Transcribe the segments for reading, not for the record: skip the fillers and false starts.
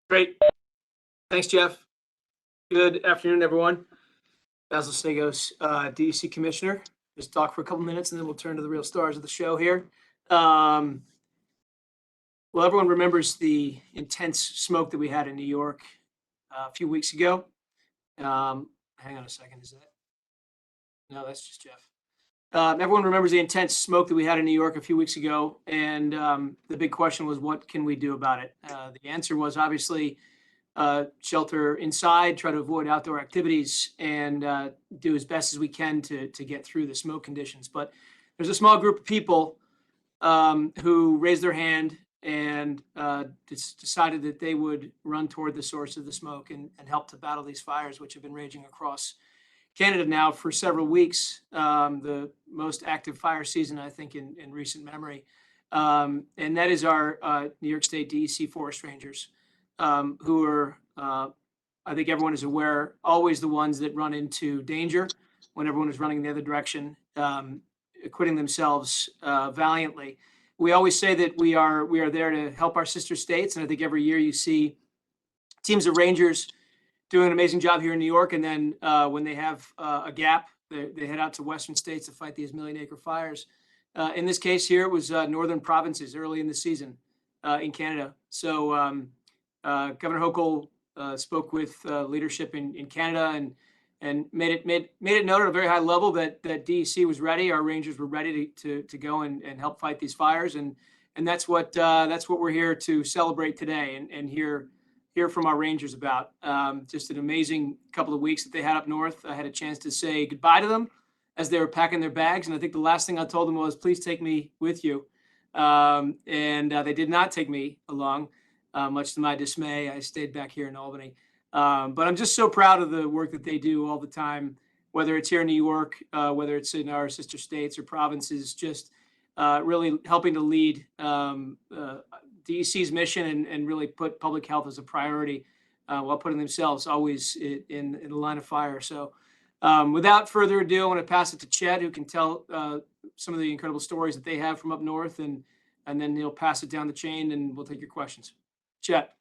Great. Thanks, Jeff. Good afternoon, everyone. Basil Sagos, DEC Commissioner. Just talk for a couple minutes and then we'll turn to the real stars of the show here. Well, everyone remembers the intense smoke that we had in New York a few weeks ago. Hang on a second, is that? No, that's just Jeff. Everyone remembers the intense smoke that we had in New York a few weeks ago, and the big question was, what can we do about it? The answer was obviously shelter inside, try to avoid outdoor activities, and do as best as we can to get through the smoke conditions. But there's a small group of people who raised their hand and decided that they would run toward the source of the smoke and help to battle these fires, which have been raging across Canada now for several weeks, the most active fire season, I think, in recent memory. And that is our New York State DEC forest rangers, who are, I think everyone is aware, always the ones that run into danger when everyone is running in the other direction, acquitting themselves valiantly. We always say that we are there to help our sister states, and I think every year you see teams of rangers doing an amazing job here in New York, and then when they have a gap, they head out to western states to fight these million-acre fires. In this case here, it was northern provinces early in the season in Canada. So Governor Hochul spoke with leadership in Canada and made it known at a very high level that DEC was ready. Our rangers were ready to go and help fight these fires, and that's what we're here to celebrate today and hear from our rangers about. Just an amazing couple of weeks that they had up north. I had a chance to say goodbye to them as they were packing their bags, and I think the last thing I told them was, please take me with you. And they did not take me along, much to my dismay. I stayed back here in Albany. But I'm just so proud of the work that they do all the time, whether it's here in New York, whether it's in our sister states or provinces, just really helping to lead DEC's mission and really put public health as a priority while putting themselves always in the line of fire. So without further ado, I want to pass it to Chet, who can tell some of the incredible stories that they have from up north, and then he'll pass it down the chain and we'll take your questions. Chet.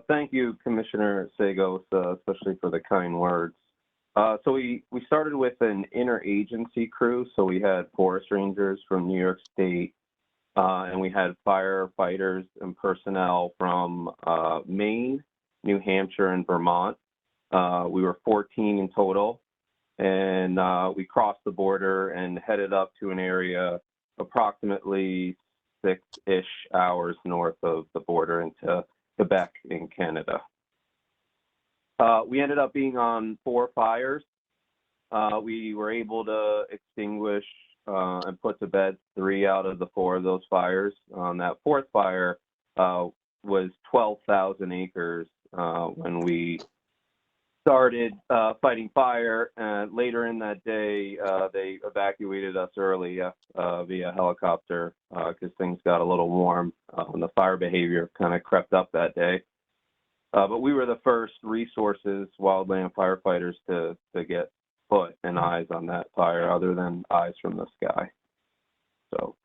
Thank you, Commissioner Sagos, especially for the kind words. So we started with an interagency crew. So we had forest rangers from New York State, and we had firefighters and personnel from Maine, New Hampshire, and Vermont. We were 14 in total, and we crossed the border and headed up to an area approximately 6-ish hours north of the border into Quebec in Canada. We ended up being on 4 fires. We were able to extinguish and put to bed 3 out of the 4 of those fires. That 4th fire was 12,000 acres when we started fighting fire. And later in that day, they evacuated us early via helicopter because things got a little warm and the fire behavior kind of crept up that day. But we were the first resources wildland firefighters to get foot and eyes on that fire, other than eyes from the sky. So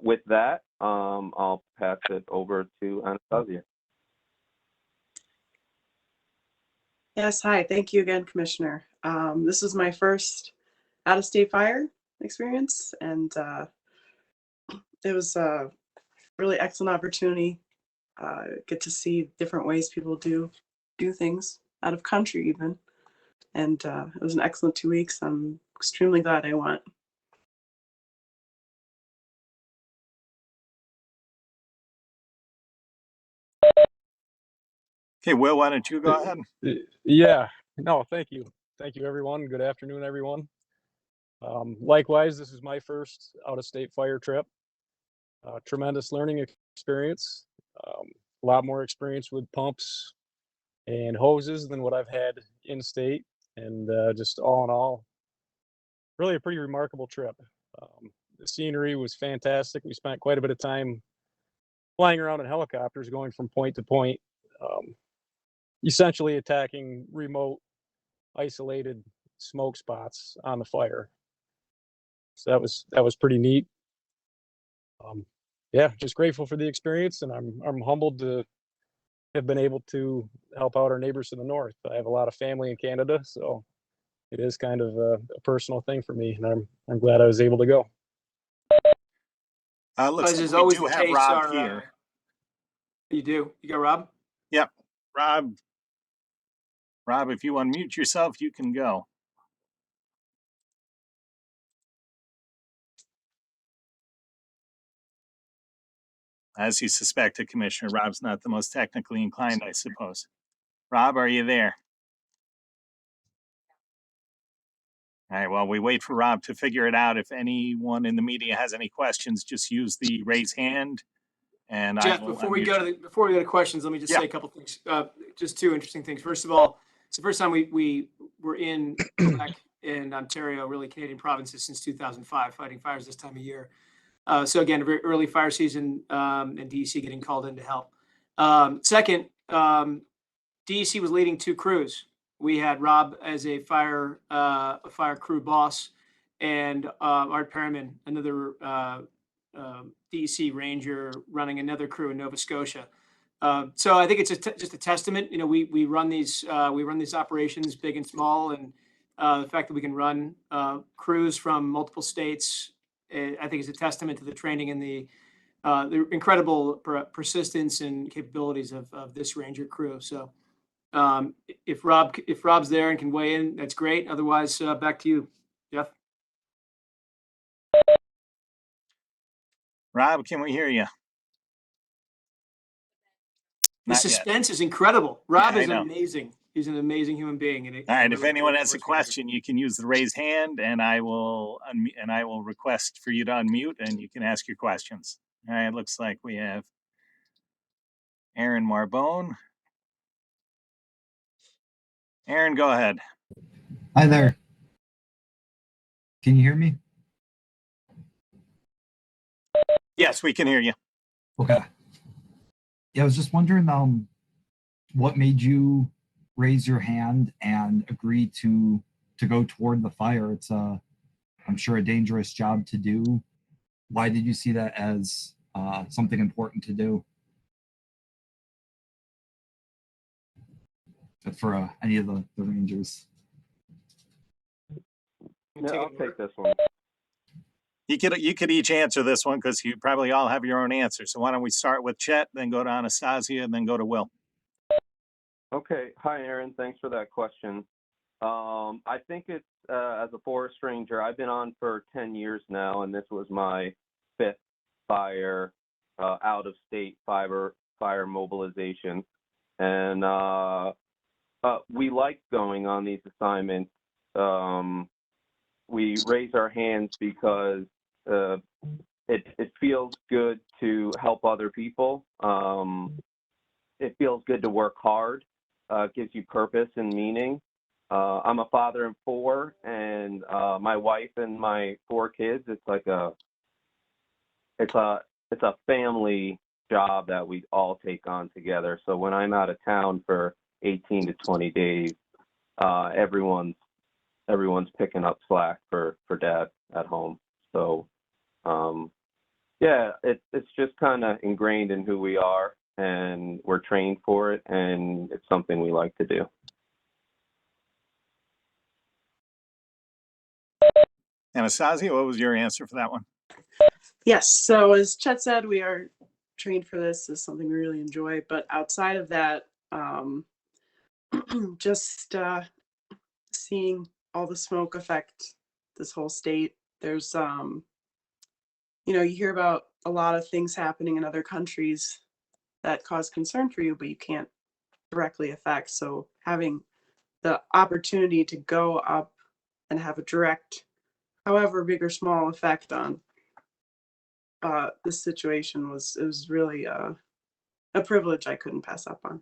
with that, I'll pass it over to Anastasia. Yes, hi. Thank you again, Commissioner. This is my first out-of-state fire experience, and it was a really excellent opportunity. Get to see different ways people do things out of country even. And it was an excellent 2 weeks. I'm extremely glad I went. Okay, Will, why don't you go ahead? Yeah, no, thank you. Thank you, everyone. Good afternoon, everyone. Likewise, this is my first out-of-state fire trip. Tremendous learning experience. A lot more experience with pumps and hoses than what I've had in-state. And just all in all, really a pretty remarkable trip. The scenery was fantastic. We spent quite a bit of time flying around in helicopters, going from point to point, essentially attacking remote, isolated smoke spots on the fire. So that was pretty neat. Yeah, just grateful for the experience, and I'm humbled to have been able to help out our neighbors to the north. I have a lot of family in Canada, so it is kind of a personal thing for me, and I'm glad I was able to go. Looks As like is we always do the have case, Rob here. You do. You got Rob? Yep, Rob. Rob, if you unmute yourself, you can go. As you suspected, Commissioner, Rob's not the most technically inclined, I suppose. Rob, are you there? All right, well, we wait for Rob to figure it out. If anyone in the media has any questions, just use the raise hand and Jeff, I will before we unmute go you. to questions, let me just Yeah. say a couple things. Just two interesting things. First of all, it's the first time we were in Quebec and Ontario, really Canadian provinces, since 2005, fighting fires this time of year. So again, a very early fire season, and DEC getting called in to help. Second, DEC was leading two crews. We had Rob as a fire crew boss, and Art Perriman, another DEC ranger, running another crew in Nova Scotia. So I think it's just a testament. You know, we run these operations, big and small, and the fact that we can run crews from multiple states, I think is a testament to the training and the incredible persistence and capabilities of this ranger crew. So if Rob's there and can weigh in, that's great. Otherwise, back to you, Jeff. Rob, can we hear you? The Not yet. suspense is incredible. Rob Yeah, I is know. amazing. He's an amazing human being. All right, if anyone has a question, you can use the raise hand and I will request for you to unmute and you can ask your questions. All right, looks like we have Aaron Marbone. Aaron, go ahead. Hi there. Can you hear me? Yes, we can hear you. Okay. Yeah, I was just wondering what made you raise your hand and agree to go toward the fire. It's I'm sure a dangerous job to do. Why did you see that as something important to do? For any of the rangers. Yeah, I'll take this one. You could each answer this one because you probably all have your own answer. So why don't we start with Chet, then go to Anastasia, and then go to Will. Okay. Hi, Aaron. Thanks for that question. I think it's as a forest ranger, I've been on for 10 years now, and this was my 5th fire, out-of-state fire mobilization. And we like going on these assignments. We raise our hands because it feels good to help other people. It feels good to work hard. Gives you purpose and meaning. I'm a father of 4, and my wife and my 4 kids. It's like it's a family job that we all take on together. So when I'm out of town for 18 to 20 days, everyone's picking up slack for Dad at home. So yeah, it's just kind of ingrained in who we are, and we're trained for it, and it's something we like to do. Anastasia, what was your answer for that one? Yes. So as Chet said, we are trained for this. This is something we really enjoy. But outside of that, just seeing all the smoke affect this whole state. There's, you hear about a lot of things happening in other countries that cause concern for you, but you can't directly affect. So having the opportunity to go up and have a direct, however big or small, effect on this situation was really a privilege I couldn't pass up on.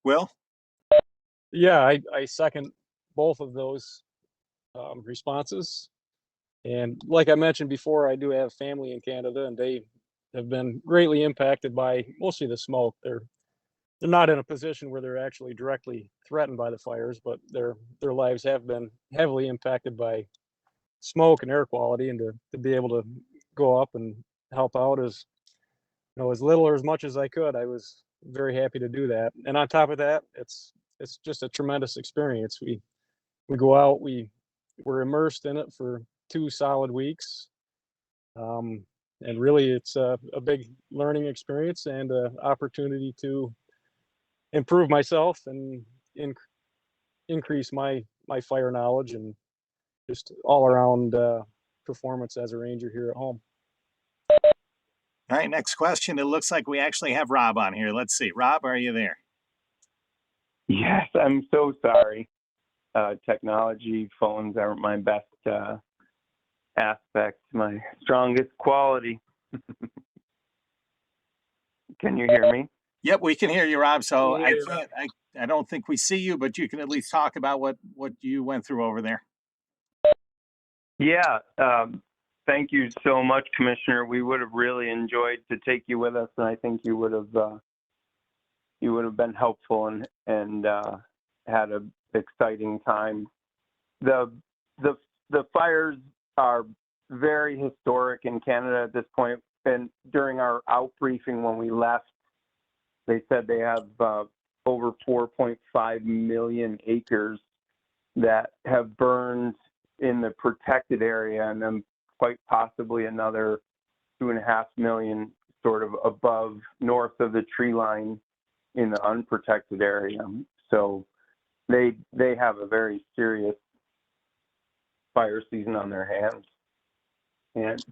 Will? Yeah, I second both of those responses. And like I mentioned before, I do have family in Canada, and they have been greatly impacted by mostly the smoke. They're not in a position where they're actually directly threatened by the fires, but their lives have been heavily impacted by smoke and air quality. And to be able to go up and help out is as little or as much as I could. I was very happy to do that. And on top of that, it's just a tremendous experience. We go out, we're immersed in it for 2 solid weeks. And really it's a big learning experience and an opportunity to improve myself and increase my fire knowledge and just all around performance as a ranger here at home. All right, next question. It looks like we actually have Rob on here. Let's see. Rob, are you there? Yes, I'm so sorry. Technology, phones aren't my best aspect, my strongest quality. Can you hear me? Yep, we can hear you, Rob. So We I hear you, can't, I don't think we see you, but you can at least talk about what you went through over there. Yeah. Thank you so much, Commissioner. We would have really enjoyed to take you with us, and I think you would have been helpful and had an exciting time. The fires are very historic in Canada at this point, and during our out briefing when we left, they said they have over 4.5 million acres that have burned in the protected area, and then quite possibly another 2.5 million sort of above north of the tree line in the unprotected area. So they have a very serious fire season on their hands, and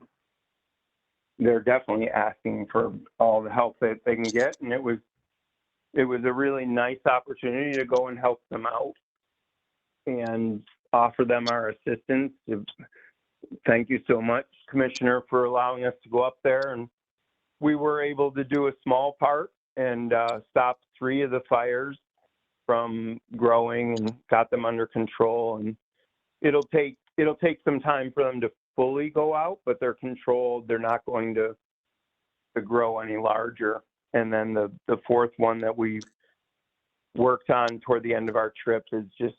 they're definitely asking for all the help that they can get. And it was a really nice opportunity to go and help them out and offer them our assistance. Thank you so much, Commissioner, for allowing us to go up there. And we were able to do a small part and stop 3 of the fires from growing and got them under control. And it'll take some time for them to fully go out, but they're controlled. They're not going to grow any larger. And then the 4th one that we worked on toward the end of our trip is just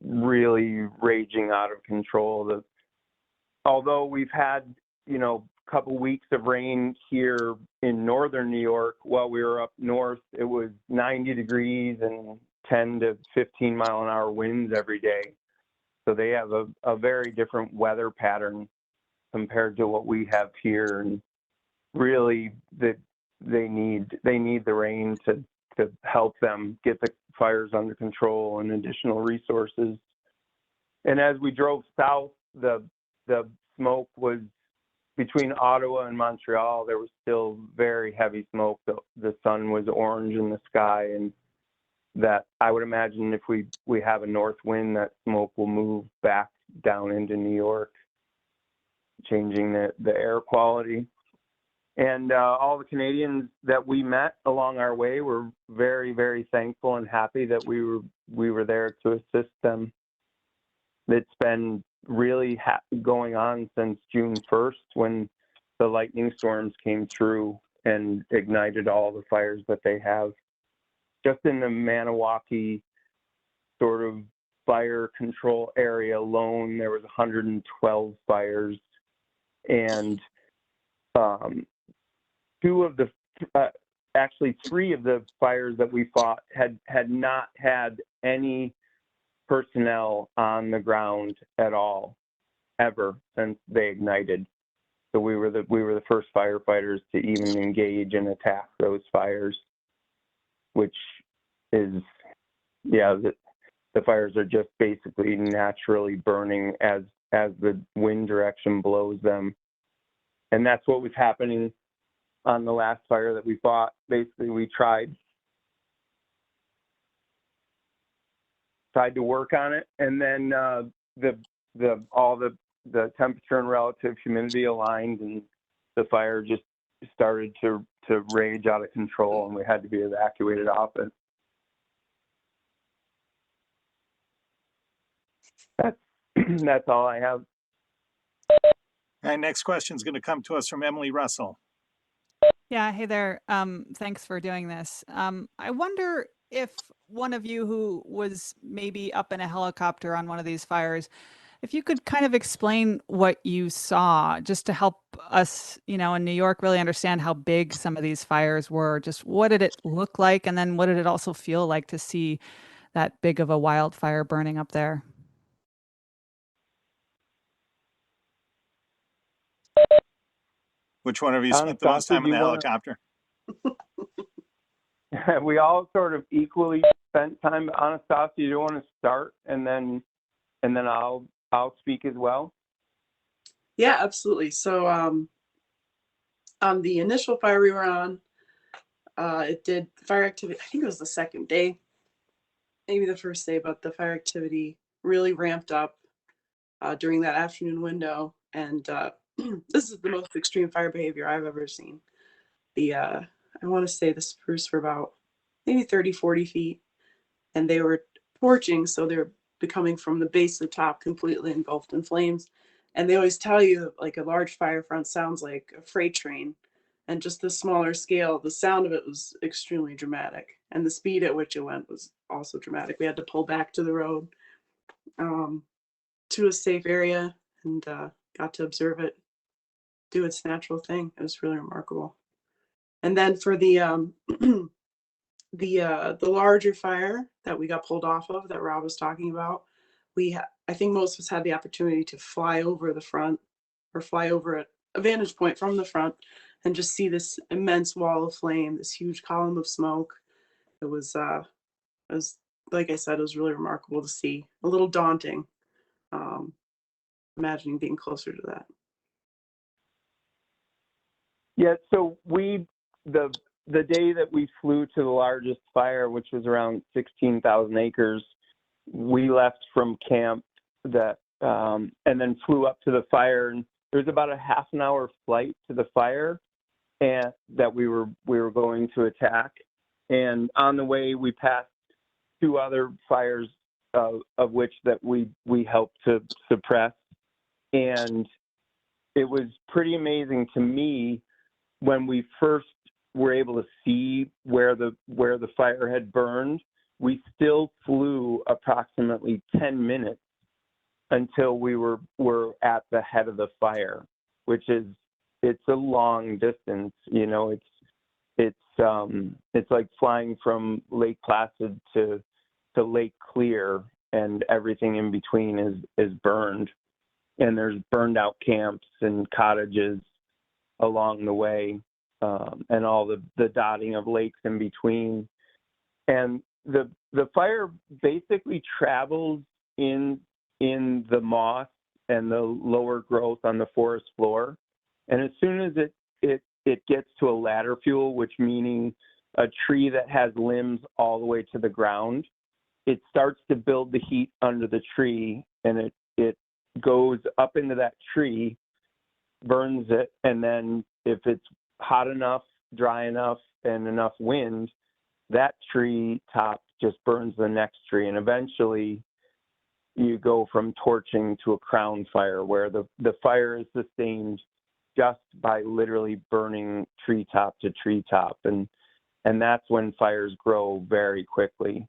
really raging out of control. Although we've had, a couple weeks of rain here in northern New York, while we were up north, it was 90 degrees and 10 to 15 mile an hour winds every day. So they have a very different weather pattern compared to what we have here. And really they need the rain to help them get the fires under control and additional resources. And as we drove south, the smoke was between Ottawa and Montreal. There was still very heavy smoke. The sun was orange in the sky, and that I would imagine if we have a north wind, that smoke will move back down into New York, changing the air quality. And all the Canadians that we met along our way were very, very thankful and happy that we were there to assist them. It's been really going on since June 1st, when the lightning storms came through and ignited all the fires that they have. Just in the Maniwaki sort of fire control area alone, there was 112 fires, and 3 of the fires that we fought had not had any personnel on the ground at all ever since they ignited. So we were the first firefighters to even engage and attack those fires, which is, the fires are just basically naturally burning as the wind direction blows them. And that's what was happening on the last fire that we fought. Basically, we tried to work on it, and then all the temperature and relative humidity aligned, and the fire just started to rage out of control, and we had to be evacuated off it. That's all I have. All right, next question is going to come to us from Emily Russell. Yeah, hey there. Thanks for doing this. I wonder if one of you who was maybe up in a helicopter on one of these fires If you could kind of explain what you saw, just to help us, in New York really understand how big some of these fires were. Just what did it look like? And then what did it also feel like to see that big of a wildfire burning up there? Which one of you spent the most Anastasia, time do in the you wanna- helicopter? We all sort of equally spent time. Anastasia, you want to start, and then I'll speak as well. Yeah, absolutely. So on the initial fire we were on, it did fire activity. I think it was the second day, maybe the first day, but the fire activity really ramped up during that afternoon window. And this is the most extreme fire behavior I've ever seen. I want to say the spruce were about maybe 30, 40 feet, and they were torching. So they're becoming from the base to the top completely engulfed in flames. And they always tell you like a large fire front sounds like a freight train. And just the smaller scale, the sound of it was extremely dramatic. And the speed at which it went was also dramatic. We had to pull back to the road to a safe area and got to observe it do its natural thing. It was really remarkable. And then for the the larger fire that we got pulled off of that Rob was talking about, I think most of us had the opportunity to fly over the front or fly over a vantage point from the front and just see this immense wall of flame, this huge column of smoke. It was like I said, it was really remarkable to see. A little daunting, imagining being closer to that. Yeah, so the day that we flew to the largest fire, which was around 16,000 acres, we left from camp and then flew up to the fire. And there was about a half an hour flight to the fire and that we were going to attack. And on the way, we passed two other fires of which that we helped to suppress. And it was pretty amazing to me when we first were able to see where the fire had burned. We still flew approximately 10 minutes until we were at the head of the fire, which it's a long distance. It's like flying from Lake Placid to Lake Clear, and everything in between is burned. And there's burned out camps and cottages along the way, and all the dotting of lakes in between. And the fire basically travels in the moss and the lower growth on the forest floor. And as soon as it gets to a ladder fuel, which meaning a tree that has limbs all the way to the ground, it starts to build the heat under the tree, and it goes up into that tree, burns it, and then if it's hot enough, dry enough, and enough wind, that tree top just burns the next tree. And eventually you go from torching to a crown fire, where the fire is sustained just by literally burning treetop to treetop. And that's when fires grow very quickly.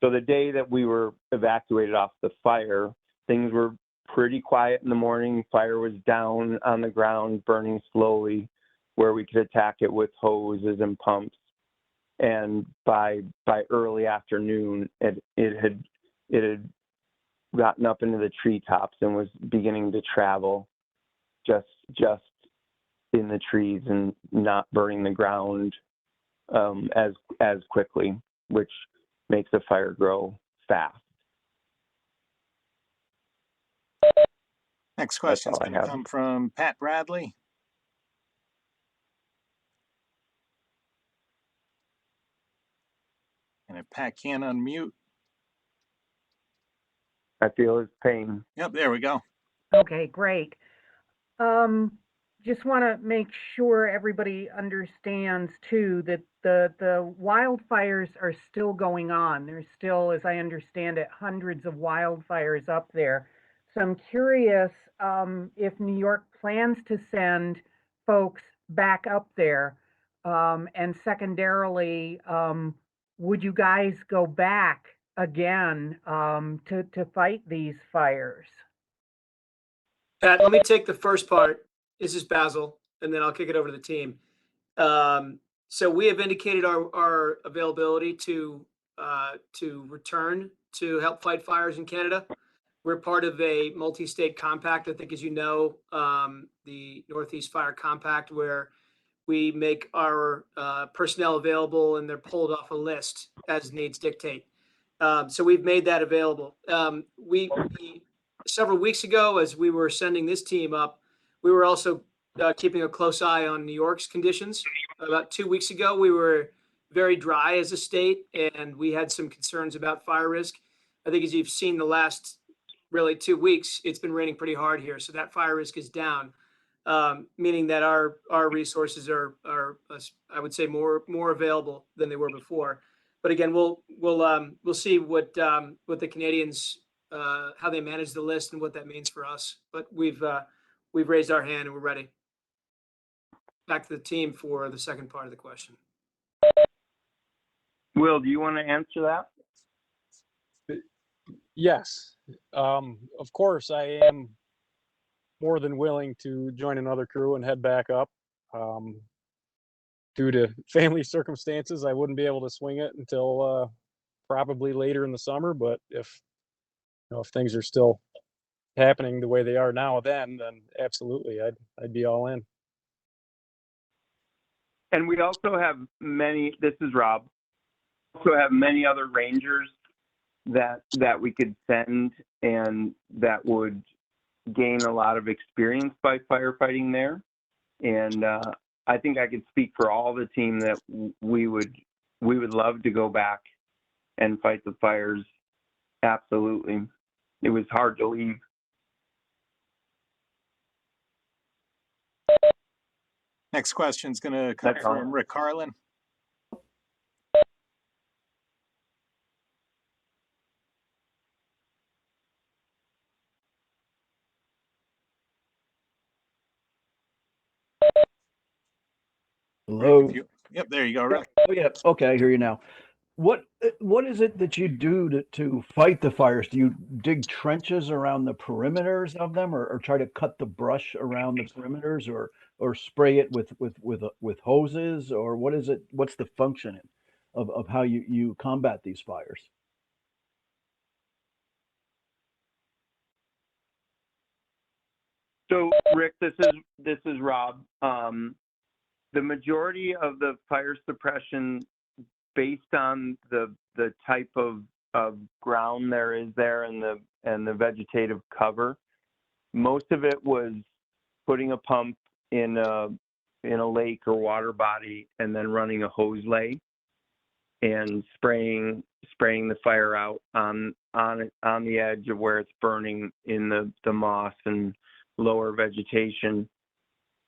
So the day that we were evacuated off the fire, things were pretty quiet in the morning. Fire was down on the ground, burning slowly, where we could attack it with hoses and pumps. And by early afternoon, it had gotten up into the treetops and was beginning to travel just in the trees and not burning the ground as quickly, which makes the fire grow fast. Next question is all I going to have. come from Pat Bradley. And if Pat can't unmute, I feel his pain. yep, there we go. Okay, great. Just want to make sure everybody understands too that the wildfires are still going on. There's still, as I understand it, hundreds of wildfires up there. So I'm curious if New York plans to send folks back up there, and secondarily, would you guys go back again to fight these fires? Pat, let me take the first part. This is Basil, and then I'll kick it over to the team. So we have indicated our availability to return to help fight fires in Canada. We're part of a multi-state compact, I think, as you know, the Northeast Fire Compact, where we make our personnel available and they're pulled off a list as needs dictate. So we've made that available. We several weeks ago, as we were sending this team up, we were also keeping a close eye on New York's conditions. About 2 weeks ago, we were very dry as a state, and we had some concerns about fire risk. I think as you've seen the last really 2 weeks, it's been raining pretty hard here, so that fire risk is down, meaning that our resources are I would say more available than they were before. But again, we'll see what the Canadians how they manage the list and what that means for us. But we've raised our hand and we're ready. Back to the team for the second part of the question. Will, do you want to answer that? Yes, of course, I am more than willing to join another crew and head back up. Due to family circumstances, I wouldn't be able to swing it until probably later in the summer. But if things are still happening the way they are now, then absolutely, I'd be all in. And we also have many. This is Rob. Also have many other rangers that we could send and that would gain a lot of experience by firefighting there. And I think I could speak for all the team that we would love to go back and fight the fires. Absolutely. It was hard to leave. Next question is going to come from Rick Carlin. Hello. Yep, there you go, Rick. Oh, yeah. Okay, I hear you now. What is it that you do to fight the fires? Do you dig trenches around the perimeters of them, or try to cut the brush around the perimeters, or spray it with hoses, or what is it? What's the function of how you combat these fires? So, Rick, this is Rob. The majority of the fire suppression, based on the type of ground there is there and the vegetative cover, most of it was putting a pump in a lake or water body and then running a hose lay and spraying the fire out on the edge of where it's burning in the moss and lower vegetation.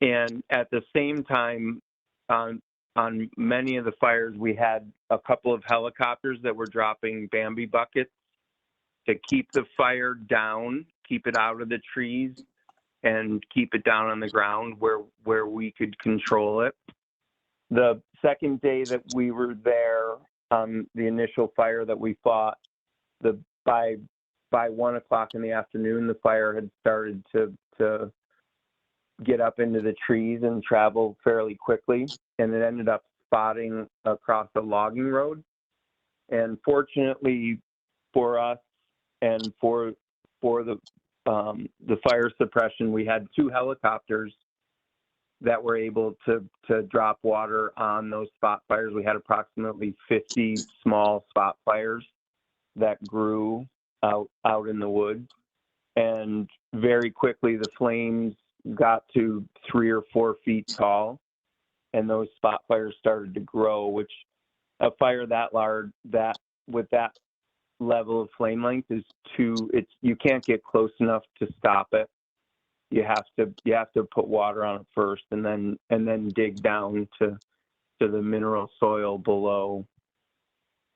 And at the same time, on many of the fires, we had a couple of helicopters that were dropping Bambi buckets to keep the fire down, keep it out of the trees, and keep it down on the ground where we could control it. The second day that we were there on the initial fire that we fought, by 1 o'clock in the afternoon, the fire had started to get up into the trees and travel fairly quickly, and it ended up spotting across a logging road. And fortunately for us and for the fire suppression, we had 2 helicopters that were able to drop water on those spot fires. We had approximately 50 small spot fires that grew out in the woods, and very quickly the flames got to 3 or 4 feet tall, and those spot fires started to grow, which a fire that large, that with that level of flame length is you can't get close enough to stop it. You have to put water on it first and then dig down to the mineral soil below.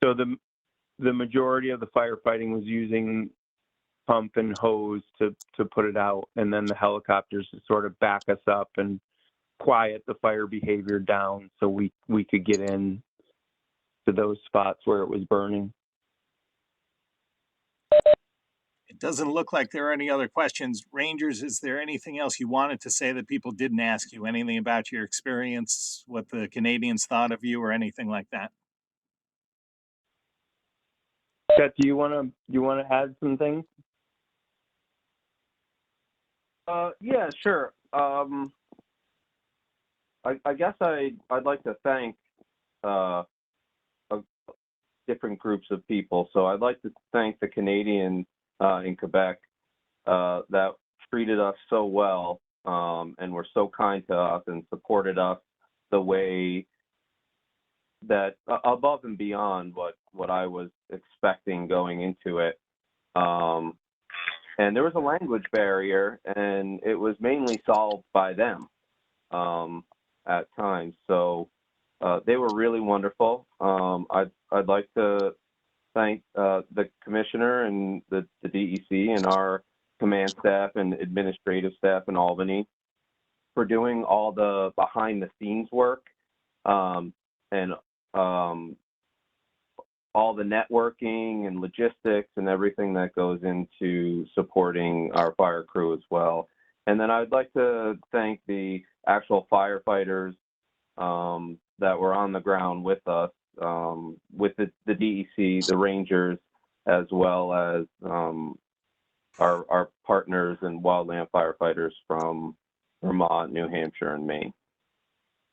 So the majority of the firefighting was using pump and hose to put it out, and then the helicopters to sort of back us up and quiet the fire behavior down so we could get in to those spots where it was burning. It doesn't look like there are any other questions. Rangers, is there anything else you wanted to say that people didn't ask you? Anything about your experience, what the Canadians thought of you, or anything like that? Chet, do you want to add some things? Yeah, sure. I guess I'd like to thank different groups of people. So I'd like to thank the Canadians in Quebec that treated us so well and were so kind to us and supported us the way that above and beyond what I was expecting going into it. And there was a language barrier, and it was mainly solved by them at times. So they were really wonderful. I'd like to thank the commissioner and the DEC and our command staff and administrative staff in Albany for doing all the behind the scenes work and all the networking and logistics and everything that goes into supporting our fire crew as well. And then I'd like to thank the actual firefighters that were on the ground with us, with the DEC, the Rangers, as well as our partners and wildland firefighters from Vermont, New Hampshire, and Maine.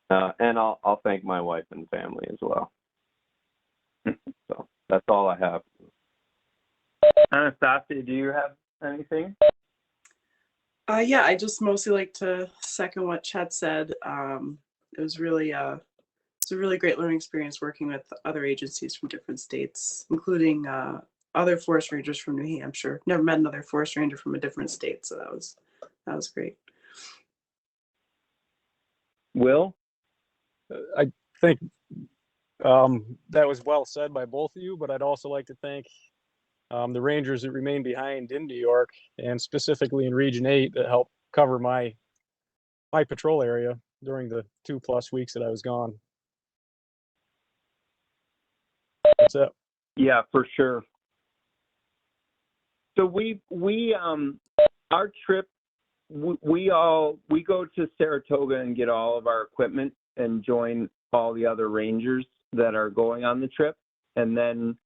And I'll thank my wife and family as well. So that's all I have. Anastasia, do you have anything? Yeah, I just mostly like to second what Chet said. It was really it's a really great learning experience working with other agencies from different states, including other forest rangers from New Hampshire. Never met another forest ranger from a different state, so that was great. Will? I think that was well said by both of you, but I'd also like to thank the Rangers that remained behind in New York, and specifically in Region 8 that helped cover my patrol area during the 2+ weeks that I was gone. That's it. Yeah, for sure. So our trip, we go to Saratoga and get all of our equipment and join all the other Rangers that are going on the trip. And then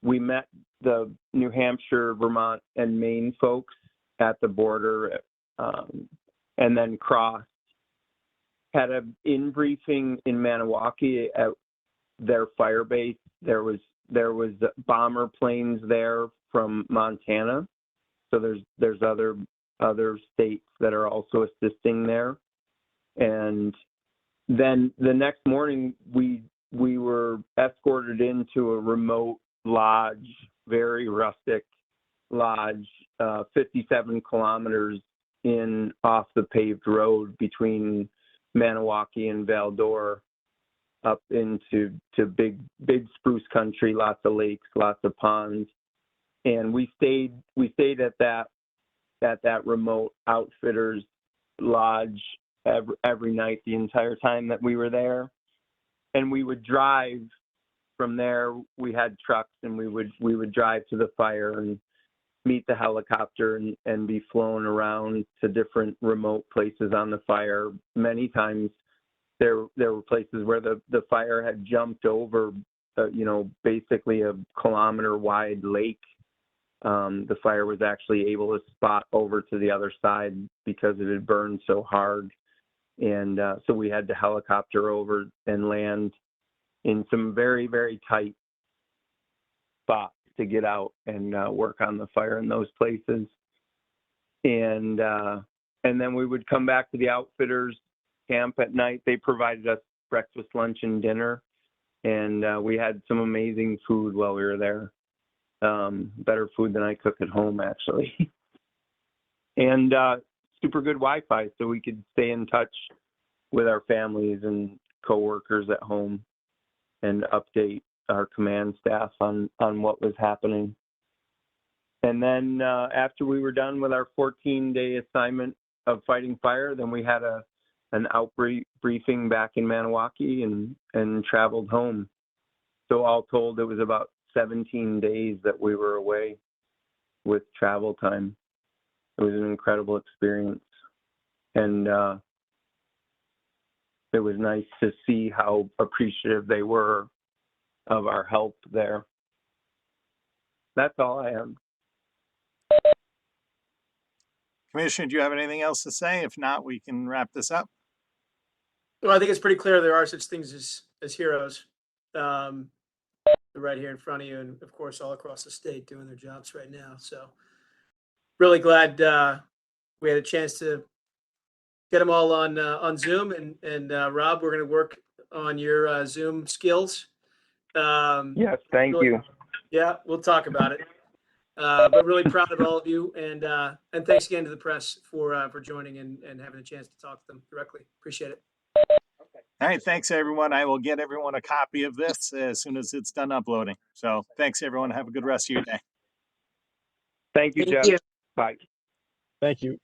we met the New Hampshire, Vermont, and Maine folks at the border, and then crossed. Had an in-briefing in Maniwaki at their fire base. There was bomber planes there from Montana. So there's other states that are also assisting there. And then the next morning we were escorted into a remote lodge, very rustic lodge, 57 kilometers off the paved road between Maniwaki and Val-d'Or, up into big spruce country, lots of lakes, lots of ponds. And we stayed at that remote outfitters lodge every night the entire time that we were there. And we would drive from there. We had trucks, and we would drive to the fire and meet the helicopter and be flown around to different remote places on the fire. Many times there were places where the fire had jumped over, basically a kilometer wide lake. The fire was actually able to spot over to the other side because it had burned so hard. And so we had to helicopter over and land in some very, very tight spots to get out and work on the fire in those places. And then we would come back to the outfitters camp at night. They provided us breakfast, lunch, and dinner. And we had some amazing food while we were there. Better food than I cook at home, actually. And super good Wi-Fi, so we could stay in touch with our families and coworkers at home and update our command staff on what was happening. And then after we were done with our 14-day assignment of fighting fire, then we had an outbreak briefing back in Maniwaki and traveled home. So all told, it was about 17 days that we were away. with travel time. It was an incredible experience. And it was nice to see how appreciative they were of our help there. That's all I have. Commissioner, do you have anything else to say? If not, we can wrap this up. Well, I think it's pretty clear there are such things as heroes. They're right here in front of you, and of course, all across the state doing their jobs right now. So, really glad we had a chance to get them all on Zoom. And Rob, we're going to work on your Zoom skills. Yes, thank really, you. Yeah, we'll talk about it. But really proud of all of you, and thanks again to the press for joining and having a chance to talk to them directly. Appreciate it. All right, thanks everyone. I will get everyone a copy of this as soon as it's done uploading. So thanks everyone. Have a good rest of your day. Thank you, Thank Jeff. you. Bye. Thank you.